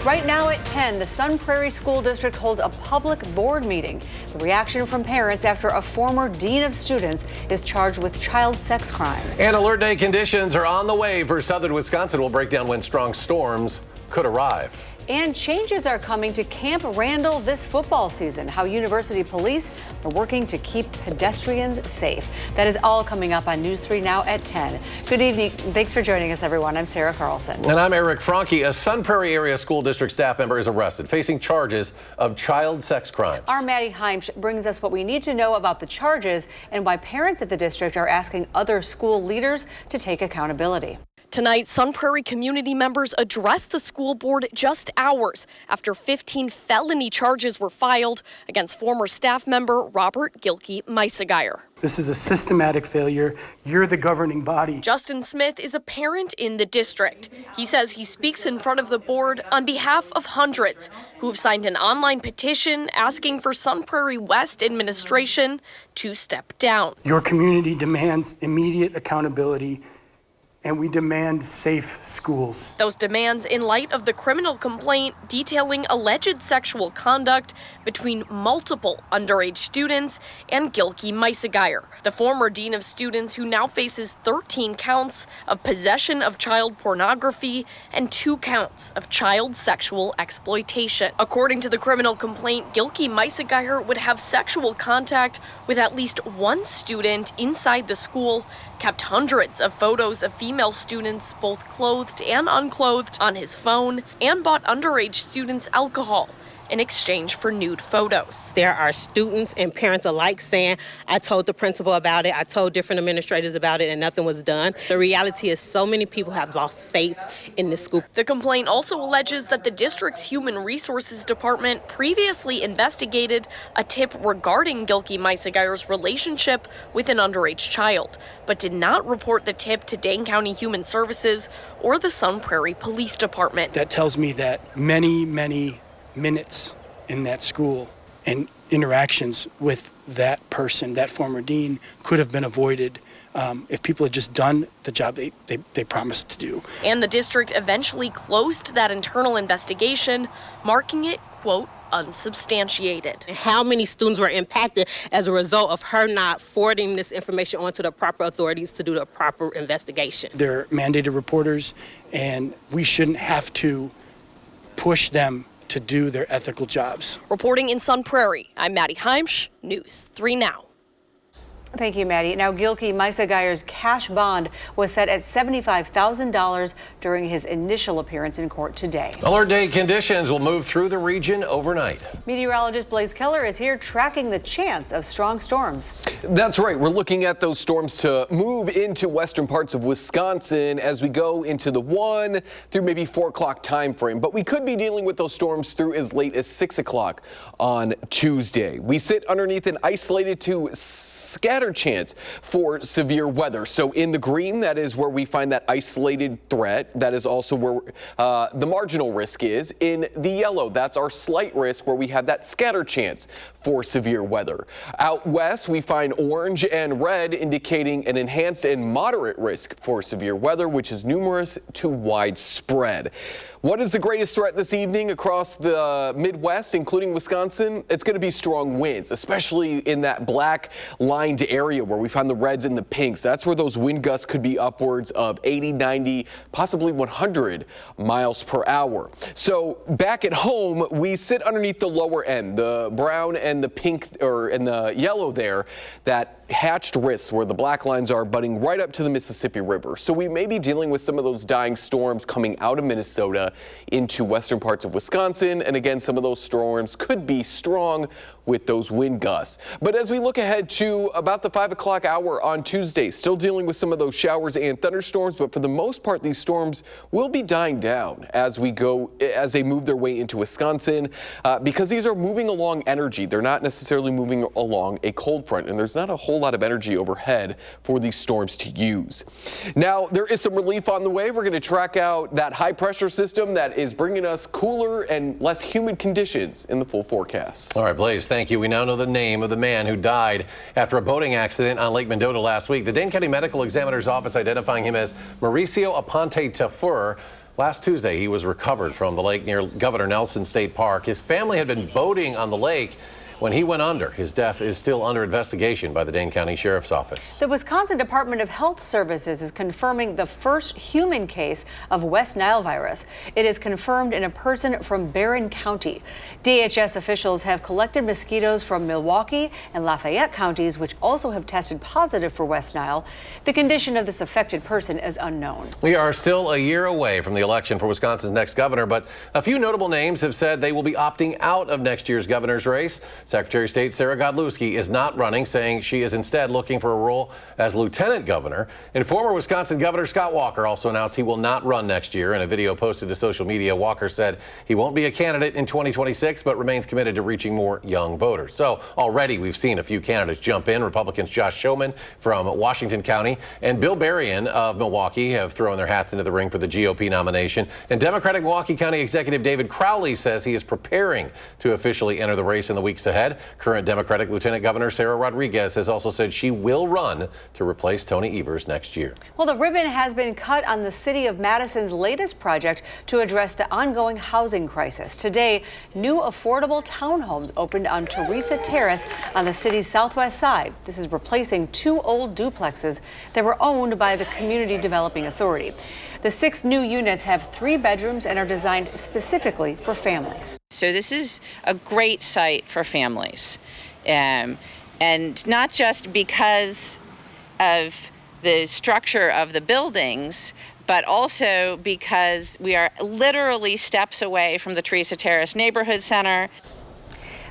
Right now at 10, the Sun Prairie School District holds a public board meeting. The reaction from parents after a former dean of students is charged with child sex crimes. And alert day conditions are on the way for southern Wisconsin. We'll break down when strong storms could arrive. And changes are coming to Camp Randall this football season. How university police are working to keep pedestrians safe. That is all coming up on News 3 now at 10. Good evening. Thanks for joining us, everyone. I'm Sarah Carlson. And I'm Eric Franke. A Sun Prairie area school district staff member is arrested, facing charges of child sex crimes. Our Maddie Heimsch brings us what we need to know about the charges and why parents at the district are asking other school leaders to take accountability. Tonight, Sun Prairie community members addressed the school board just hours after 15 felony charges were filed against former staff member Robert Gilkey-Meissegeyer. This is a systematic failure. You're the governing body. Justin Smith is a parent in the district. He says he speaks in front of the board on behalf of hundreds who have signed an online petition asking for Sun Prairie West administration to step down. Your community demands immediate accountability, and we demand safe schools. Those demands in light of the criminal complaint detailing alleged sexual conduct between multiple underage students and Gilkey-Meissegeyer, the former dean of students who now faces 13 counts of possession of child pornography and 2 counts of child sexual exploitation. According to the criminal complaint, Gilkey-Meissegeyer would have sexual contact with at least one student inside the school, kept hundreds of photos of female students, both clothed and unclothed, on his phone, and bought underage students alcohol in exchange for nude photos. There are students and parents alike saying, I told the principal about it, I told different administrators about it, and nothing was done. The reality is so many people have lost faith in this school. The complaint also alleges that the district's Human Resources Department previously investigated a tip regarding Gilkey-Meissegeyer's relationship with an underage child, but did not report the tip to Dane County Human Services or the Sun Prairie Police Department. That tells me that many minutes in that school and interactions with that person, that former dean, could have been avoided if people had just done the job they promised to do. And the district eventually closed that internal investigation, marking it, quote, unsubstantiated. How many students were impacted as a result of her not forwarding this information on to the proper authorities to do the proper investigation? They're mandated reporters, and we shouldn't have to push them to do their ethical jobs. Reporting in Sun Prairie, I'm Maddie Heimsch, News 3 Now. Thank you, Maddie. Now, Gilkey-Meissegeyer's cash bond was set at $75,000 during his initial appearance in court today. Alert day conditions will move through the region overnight. Meteorologist Blaze Keller is here tracking the chance of strong storms. That's right. We're looking at those storms to move into western parts of Wisconsin as we go into the 1 through maybe 4 o'clock time frame. But we could be dealing with those storms through as late as 6 o'clock on Tuesday. We sit underneath an isolated to scattered chance for severe weather. So in the green, that is where we find that isolated threat. That is also where the marginal risk is. In the yellow, that's our slight risk, where we have that scattered chance for severe weather. Out west, we find orange and red, indicating an enhanced and moderate risk for severe weather, which is numerous to widespread. What is the greatest threat this evening across the Midwest, including Wisconsin? It's going to be strong winds, especially in that black lined area where we find the reds and the pinks. That's where those wind gusts could be upwards of 80, 90, possibly 100 miles per hour. So back at home, we sit underneath the lower end, the brown and the pink and the yellow there, that hatched risks where the black lines are butting right up to the Mississippi River. So we may be dealing with some of those dying storms coming out of Minnesota into western parts of Wisconsin. And again, some of those storms could be strong with those wind gusts. But as we look ahead to about the 5 o'clock hour on Tuesday, still dealing with some of those showers and thunderstorms, but for the most part, these storms will be dying down as they move their way into Wisconsin, because these are moving along energy. They're not necessarily moving along a cold front, and there's not a whole lot of energy overhead for these storms to use. Now, there is some relief on the way. We're going to track out that high pressure system that is bringing us cooler and less humid conditions in the full forecast. All right, Blaze, thank you. We now know the name of the man who died after a boating accident on Lake Mendota last week. The Dane County Medical Examiner's Office identifying him as Mauricio Aponte Tafur Last Tuesday, he was recovered from the lake near Governor Nelson State Park. His family had been boating on the lake when he went under. His death is still under investigation by the Dane County Sheriff's Office. The Wisconsin Department of Health Services is confirming the first human case of West Nile virus. It is confirmed in a person from Barron County. DHS officials have collected mosquitoes from Milwaukee and Lafayette counties, which also have tested positive for West Nile. The condition of this affected person is unknown. We are still a year away from the election for Wisconsin's next governor, but a few notable names have said they will be opting out of next year's governor's race. Secretary of State Sarah Godlewski is not running, saying she is instead looking for a role as lieutenant governor. And former Wisconsin Governor Scott Walker also announced he will not run next year. In a video posted to social media, Walker said he won't be a candidate in 2026, but remains committed to reaching more young voters. So already we've seen a few candidates jump in. Republicans Josh Schoeman from Washington County and Bill Berrien of Milwaukee have thrown their hats into the ring for the GOP nomination. And Democratic Milwaukee County Executive David Crowley says he is preparing to officially enter the race in the weeks ahead. Current Democratic Lieutenant Governor Sarah Rodriguez has also said she will run to replace Tony Evers next year. Well, the ribbon has been cut on the city of Madison's latest project to address the ongoing housing crisis. Today, new affordable townhomes opened on Teresa Terrace on the city's southwest side. This is replacing 2 old duplexes that were owned by the Community Developing Authority. The 6 new units have 3 bedrooms and are designed specifically for families. So this is a great site for families, and not just because of the structure of the buildings, but also because we are literally steps away from the Teresa Terrace Neighborhood Center.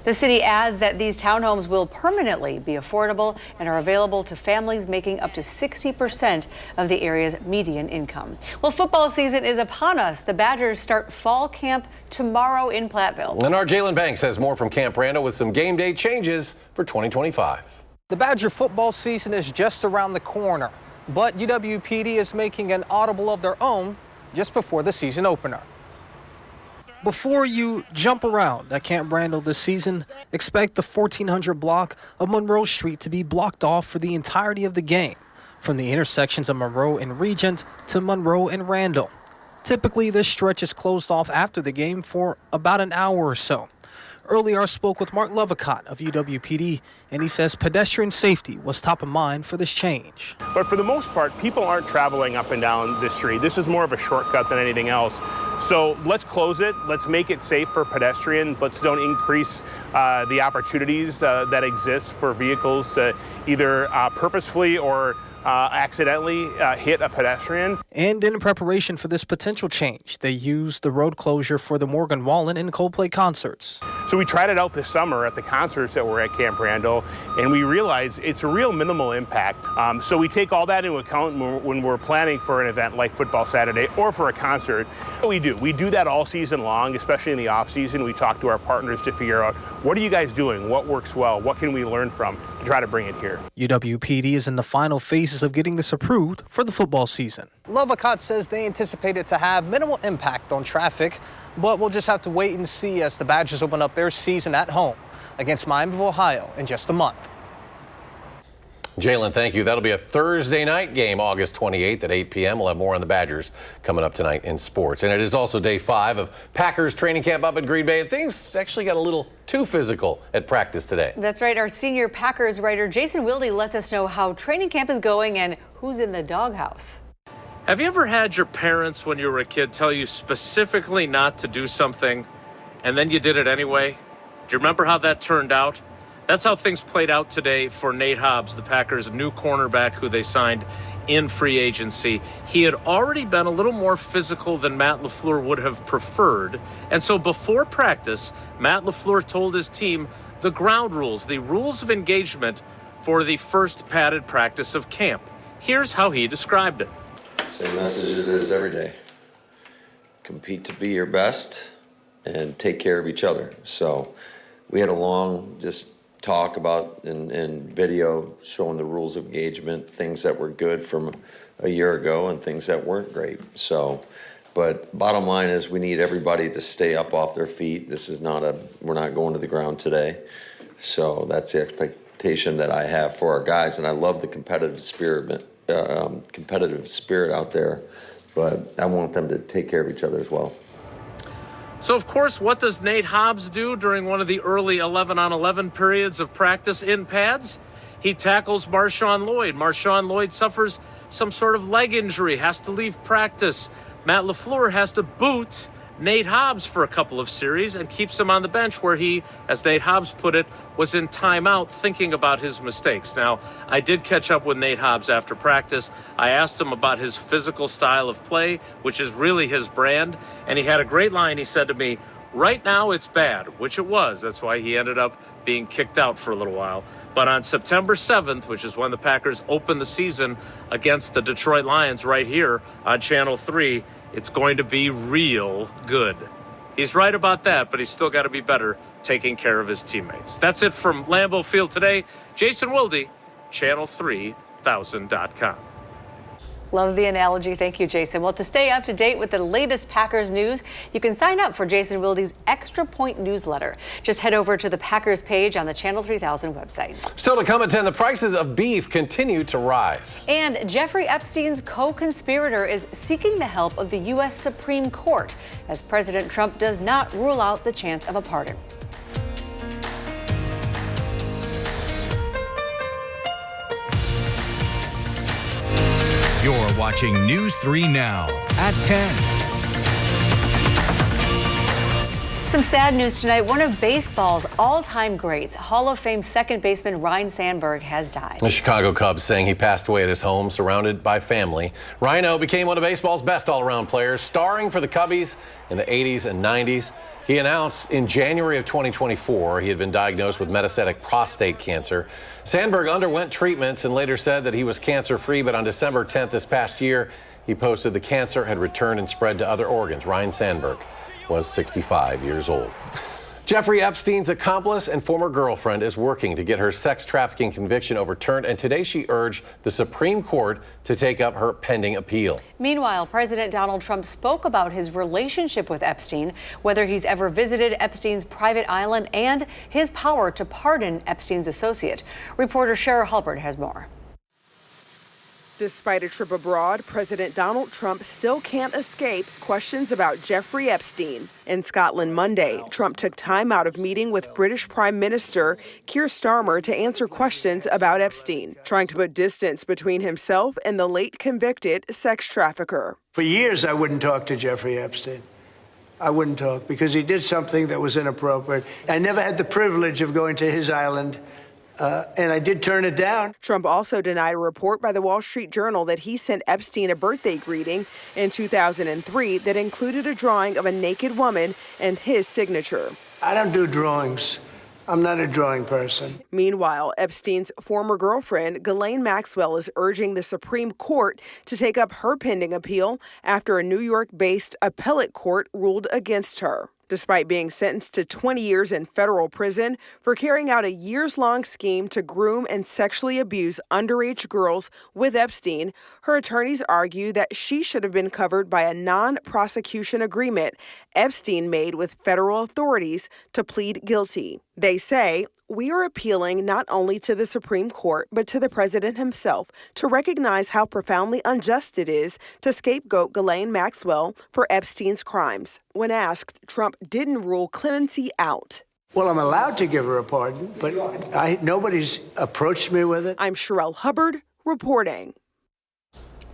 The city adds that these townhomes will permanently be affordable and are available to families making up to 60% of the area's median income. Well, football season is upon us. The Badgers start fall camp tomorrow in Platteville. And our Jalen Banks has more from Camp Randall with some game day changes for 2025. The Badger football season is just around the corner, but UWPD is making an audible of their own just before the season opener. Before you jump around at Camp Randall this season, expect the 1400 block of Monroe Street to be blocked off for the entirety of the game, from the intersections of Monroe and Regent to Monroe and Randall. Typically, this stretch is closed off after the game for about an hour or so. Earlier, I spoke with Mark Lovicott of UWPD, and he says pedestrian safety was top of mind for this change. But for the most part, people aren't traveling up and down this street. This is more of a shortcut than anything else. So let's close it. Let's make it safe for pedestrians. Let's don't increase the opportunities that exist for vehicles to either purposefully or accidentally hit a pedestrian. And in preparation for this potential change, they used the road closure for the Morgan Wallen and Coldplay concerts. So we tried it out this summer at the concerts that were at Camp Randall, and we realized it's a real minimal impact. So we take all that into account when we're planning for an event like Football Saturday or for a concert. We do that all season long, especially in the off season. We talk to our partners to figure out, what are you guys doing? What works well? What can we learn from to try to bring it here? UWPD is in the final phases of getting this approved for the football season. Lovicott says they anticipate it to have minimal impact on traffic, but we'll just have to wait and see as the Badgers open up their season at home against Miami of Ohio in just a month. Jalen, thank you. That'll be a Thursday night game, August 28th at 8 p.m. We'll have more on the Badgers coming up tonight in sports. And it is also day 5 of Packers training camp up in Green Bay. And things actually got a little too physical at practice today. That's right. Our senior Packers writer Jason Wilde lets us know how training camp is going and who's in the doghouse. Have you ever had your parents when you were a kid tell you specifically not to do something and then you did it anyway? Do you remember how that turned out? That's how things played out today for Nate Hobbs, the Packers' new cornerback who they signed in free agency. He had already been a little more physical than Matt LaFleur would have preferred. And so before practice, Matt LaFleur told his team the ground rules, the rules of engagement for the first padded practice of camp. Here's how he described it. Same message it is every day. Compete to be your best and take care of each other. So we had a long just talk about in video showing the rules of engagement, things that were good from a year ago and things that weren't great. So, but bottom line is we need everybody to stay up off their feet. This is not we're not going to the ground today. So that's the expectation that I have for our guys. And I love the competitive spirit out there. but I want them to take care of each other as well. So, of course, what does Nate Hobbs do during one of the early 11-on-11 periods of practice in pads? He tackles Marshawn Lloyd. Marshawn Lloyd suffers some sort of leg injury, has to leave practice. Matt LaFleur has to boot Nate Hobbs for a couple of series and keeps him on the bench where he, as Nate Hobbs put it, was in timeout thinking about his mistakes. Now, I did catch up with Nate Hobbs after practice. I asked him about his physical style of play, which is really his brand, and he had a great line. He said to me, "Right now it's bad," which it was. That's why he ended up being kicked out for a little while. But on September 7th, which is when the Packers open the season against the Detroit Lions right here on Channel 3, it's going to be real good. He's right about that, but he's still got to be better taking care of his teammates. That's it from Lambeau Field today. Jason Wilde, Channel3000.com. Love the analogy. Thank you, Jason. Well, to stay up to date with the latest Packers news, you can sign up for Jason Wilde's Extra Point newsletter. Just head over to the Packers page on the Channel 3000 website. Still to come at 10, the prices of beef continue to rise. And Jeffrey Epstein's co-conspirator is seeking the help of the U.S. Supreme Court as President Trump does not rule out the chance of a pardon. You're watching News 3 Now at 10. Some sad news tonight. One of baseball's all-time greats, Hall of Fame second baseman Ryne Sandberg, has died. The Chicago Cubs saying he passed away at his home, surrounded by family. Rhino became one of baseball's best all-around players, starring for the Cubbies in the 80s and 90s. He announced in January of 2024 he had been diagnosed with metastatic prostate cancer. Sandberg underwent treatments and later said that he was cancer-free, but on December 10th this past year, he posted the cancer had returned and spread to other organs. Ryne Sandberg was 65 years old. Jeffrey Epstein's accomplice and former girlfriend is working to get her sex trafficking conviction overturned, and today she urged the Supreme Court to take up her pending appeal. Meanwhile, President Donald Trump spoke about his relationship with Epstein, whether he's ever visited Epstein's private island, and his power to pardon Epstein's associate. Reporter Cheryl Halpert has more. Despite a trip abroad, President Donald Trump still can't escape questions about Jeffrey Epstein. In Scotland Monday, Trump took time out of meeting with British Prime Minister Keir Starmer to answer questions about Epstein, trying to put distance between himself and the late convicted sex trafficker. For years, I wouldn't talk to Jeffrey Epstein. I wouldn't talk because he did something that was inappropriate. I never had the privilege of going to his island. And I did turn it down. Trump also denied a report by the Wall Street Journal that he sent Epstein a birthday greeting in 2003 that included a drawing of a naked woman and his signature. I don't do drawings. I'm not a drawing person. Meanwhile, Epstein's former girlfriend, Ghislaine Maxwell, is urging the Supreme Court to take up her pending appeal after a New York-based appellate court ruled against her. Despite being sentenced to 20 years in federal prison for carrying out a years-long scheme to groom and sexually abuse underage girls with Epstein, her attorneys argue that she should have been covered by a non-prosecution agreement Epstein made with federal authorities to plead guilty. They say, "We are appealing not only to the Supreme Court, but to the president himself to recognize how profoundly unjust it is to scapegoat Ghislaine Maxwell for Epstein's crimes." When asked, Trump didn't rule clemency out. Well, I'm allowed to give her a pardon, but nobody's approached me with it. I'm Cheryl Hubbard reporting.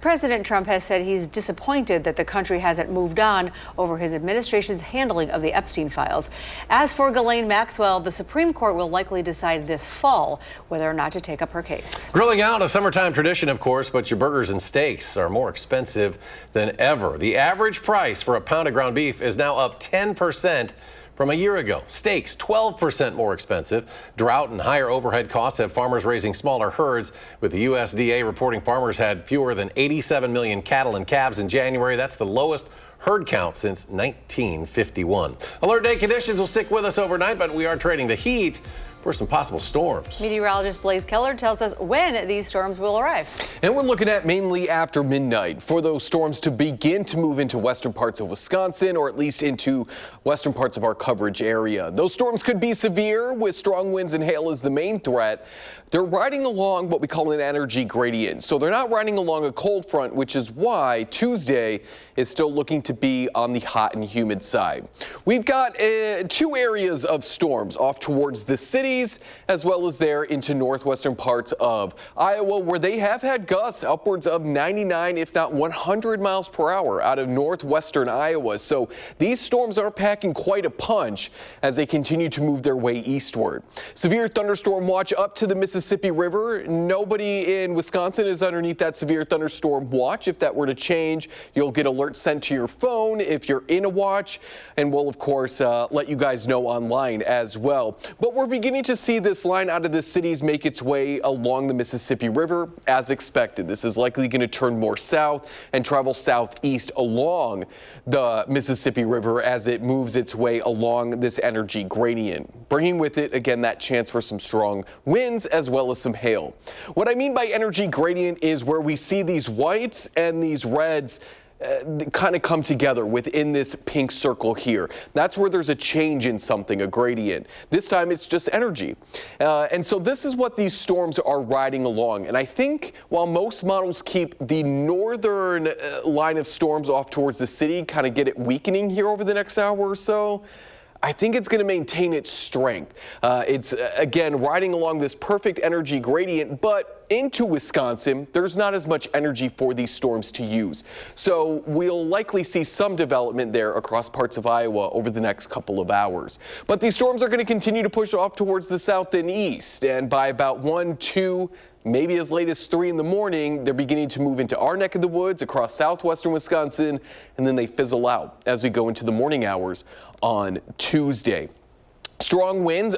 President Trump has said he's disappointed that the country hasn't moved on over his administration's handling of the Epstein files. As for Ghislaine Maxwell, the Supreme Court will likely decide this fall whether or not to take up her case. Grilling out, a summertime tradition, of course, but your burgers and steaks are more expensive than ever. The average price for a pound of ground beef is now up 10% from a year ago. Steaks, 12% more expensive. Drought and higher overhead costs have farmers raising smaller herds, with the USDA reporting farmers had fewer than 87 million cattle and calves in January. That's the lowest herd count since 1951. Alert day conditions will stick with us overnight, but we are trading the heat for some possible storms. Meteorologist Blaise Keller tells us when these storms will arrive. And we're looking at mainly after midnight for those storms to begin to move into western parts of Wisconsin, or at least into western parts of our coverage area. Those storms could be severe with strong winds and hail as the main threat. They're riding along what we call an energy gradient. So they're not riding along a cold front, which is why Tuesday is still looking to be on the hot and humid side. We've got 2 areas of storms off towards the cities as well as there into northwestern parts of Iowa, where they have had gusts upwards of 99, if not 100 miles per hour out of northwestern Iowa. So these storms are packing quite a punch as they continue to move their way eastward. Severe thunderstorm watch up to the Mississippi River. Nobody in Wisconsin is underneath that severe thunderstorm watch. If that were to change, you'll get alerts sent to your phone if you're in a watch, and we'll of course let you guys know online as well. But we're beginning to see this line out of the cities make its way along the Mississippi River as expected. This is likely going to turn more south and travel southeast along the Mississippi River as it moves its way along this energy gradient, bringing with it again that chance for some strong winds as well as some hail. What I mean by energy gradient is where we see these whites and these reds kind of come together within this pink circle here. That's where there's a change in something, a gradient. This time it's just energy. And so this is what these storms are riding along. And I think while most models keep the northern line of storms off towards the city, kind of get it weakening here over the next hour or so, I think it's going to maintain its strength. It's, again, riding along this perfect energy gradient, but into Wisconsin, there's not as much energy for these storms to use. So we'll likely see some development there across parts of Iowa over the next couple of hours. But these storms are going to continue to push off towards the south and east, and by about 1, 2, maybe as late as 3 in the morning, they're beginning to move into our neck of the woods across southwestern Wisconsin, and then they fizzle out as we go into the morning hours on Tuesday. Strong winds,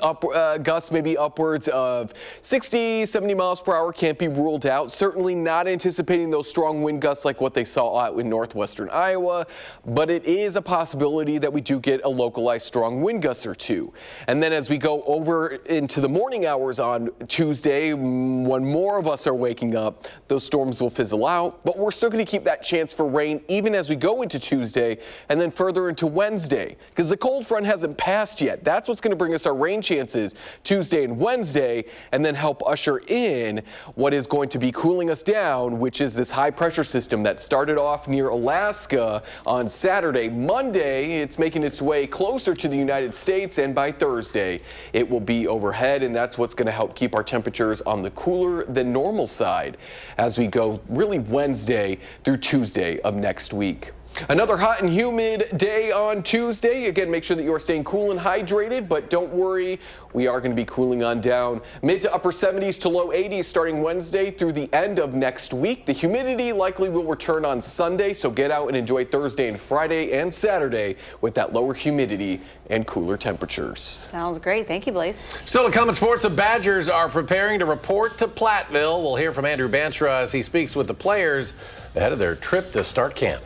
gusts maybe upwards of 60, 70 miles per hour can't be ruled out. Certainly not anticipating those strong wind gusts like what they saw out in northwestern Iowa, but it is a possibility that we do get a localized strong wind gust or two. And then as we go over into the morning hours on Tuesday, when more of us are waking up, those storms will fizzle out, but we're still going to keep that chance for rain even as we go into Tuesday and then further into Wednesday, because the cold front hasn't passed yet. That's what's going to bring us our rain chances Tuesday and Wednesday, and then help usher in what is going to be cooling us down, which is this high pressure system that started off near Alaska on Saturday. Monday, it's making its way closer to the United States, and by Thursday, it will be overhead, and that's what's going to help keep our temperatures on the cooler than normal side as we go really Wednesday through Tuesday of next week. Another hot and humid day on Tuesday. Again, make sure that you are staying cool and hydrated, but don't worry, we are going to be cooling on down. Mid to upper 70s to low 80s starting Wednesday through the end of next week. The humidity likely will return on Sunday, so get out and enjoy Thursday and Friday and Saturday with that lower humidity and cooler temperatures. Sounds great. Thank you, Blaise. Still to come in sports, the Badgers are preparing to report to Platteville. We'll hear from Andrew Bantra as he speaks with the players ahead of their trip to start camp.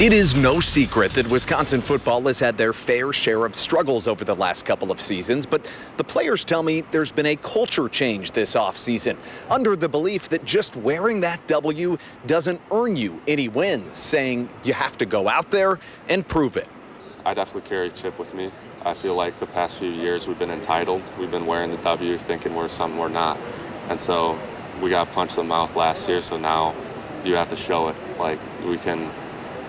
It is no secret that Wisconsin football has had their fair share of struggles over the last couple of seasons, but the players tell me there's been a culture change this offseason, under the belief that just wearing that W doesn't earn you any wins, saying you have to go out there and prove it. I definitely carry a chip with me. I feel like the past few years we've been entitled. We've been wearing the W thinking we're something we're not. And so we got punched in the mouth last year, so now you have to show it. Like, we can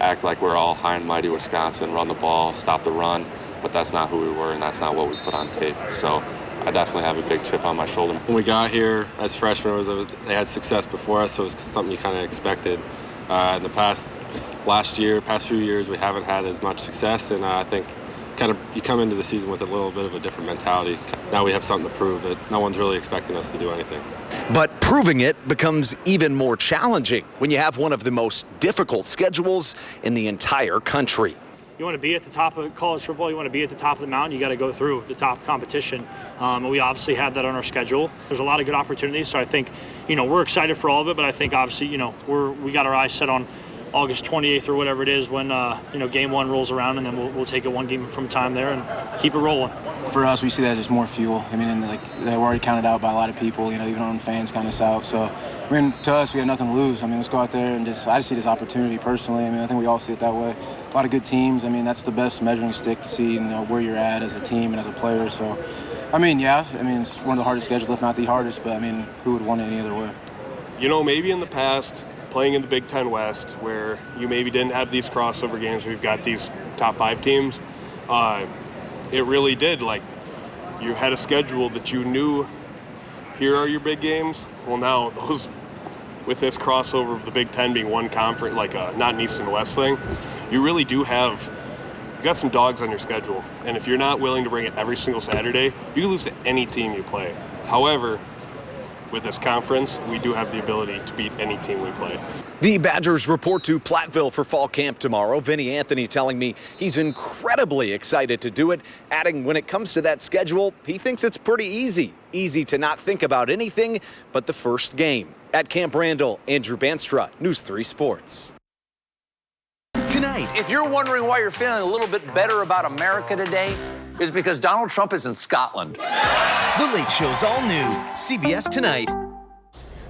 act like we're all high and mighty Wisconsin, run the ball, stop the run, but that's not who we were, and that's not what we put on tape. So I definitely have a big chip on my shoulder. When we got here as freshmen, they had success before us, so it was something you kind of expected. In the past few years, we haven't had as much success, and I think kind of you come into the season with a little bit of a different mentality. Now we have something to prove that no one's really expecting us to do anything. But proving it becomes even more challenging when you have one of the most difficult schedules in the entire country. You want to be at the top of college football, you want to be at the top of the mountain, you got to go through the top competition. And we obviously have that on our schedule. There's a lot of good opportunities, so I think, we're excited for all of it, but I think obviously, we got our eyes set on August 28th or whatever it is when, game one rolls around, and then we'll take it one game from time there and keep it rolling. For us, we see that as just more fuel. I mean, we're already counted out by a lot of people, even our own fans count us out. So, to us, we have nothing to lose. I mean, let's go out there and I just see this opportunity personally. I mean, I think we all see it that way. A lot of good teams. I mean, that's the best measuring stick to see, where you're at as a team and as a player. So, it's one of the hardest schedules, if not the hardest, but, who would want it any other way? Maybe in the past, playing in the Big Ten West, where you maybe didn't have these crossover games where you've got these top 5 teams, it really did. You had a schedule that you knew, here are your big games. Well, now with this crossover of the Big Ten being one conference, not an East and West thing, you really do have, you got some dogs on your schedule. And if you're not willing to bring it every single Saturday, you can lose to any team you play. However, with this conference, we do have the ability to beat any team we play. The Badgers report to Platteville for fall camp tomorrow. Vinny Anthony telling me he's incredibly excited to do it, adding when it comes to that schedule, he thinks it's pretty easy. Easy to not think about anything but the first game. At Camp Randall, Andrew Banstra, News 3 Sports. Tonight, if you're wondering why you're feeling a little bit better about America today, it's because Donald Trump is in Scotland. The Late Show's all new. CBS Tonight.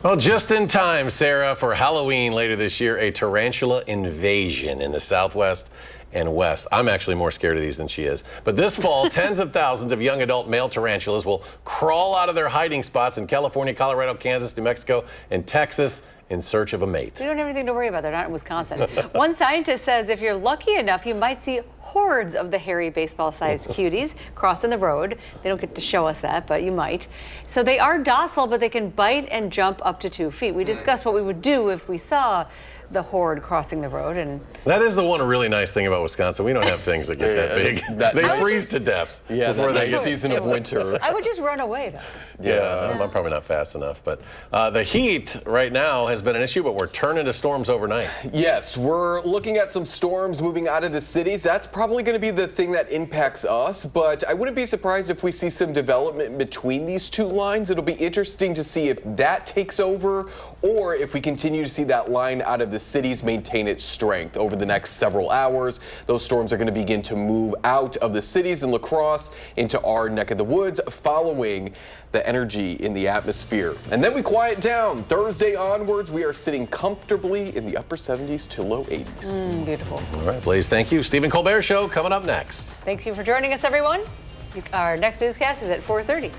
Well, just in time, Sarah, for Halloween later this year, a tarantula invasion in the Southwest and West. I'm actually more scared of these than she is. But this fall, tens of thousands of young adult male tarantulas will crawl out of their hiding spots in California, Colorado, Kansas, New Mexico, and Texas in search of a mate. We don't have anything to worry about. They're not in Wisconsin. One scientist says if you're lucky enough, you might see hordes of the hairy baseball-sized cuties crossing the road. They don't get to show us that, but you might. So they are docile, but they can bite and jump up to 2 feet. We discussed what we would do if we saw the horde crossing the road. And that is the one really nice thing about Wisconsin. We don't have things that get that big. They freeze to death before they get season of winter. I would just run away, though. Yeah, I'm probably not fast enough. But the heat right now has been an issue, but we're turning to storms overnight. Yes, we're looking at some storms moving out of the cities. That's probably going to be the thing that impacts us, but I wouldn't be surprised if we see some development between these two lines. It'll be interesting to see if that takes over or if we continue to see that line out of the cities maintain its strength over the next several hours. Those storms are going to begin to move out of the cities and La Crosse into our neck of the woods following the energy in the atmosphere. And then we quiet down. Thursday onwards, we are sitting comfortably in the upper 70s to low 80s. Beautiful. All right, Blaze, thank you. Stephen Colbert Show coming up next. Thank you for joining us, everyone. Our next newscast is at 4:30.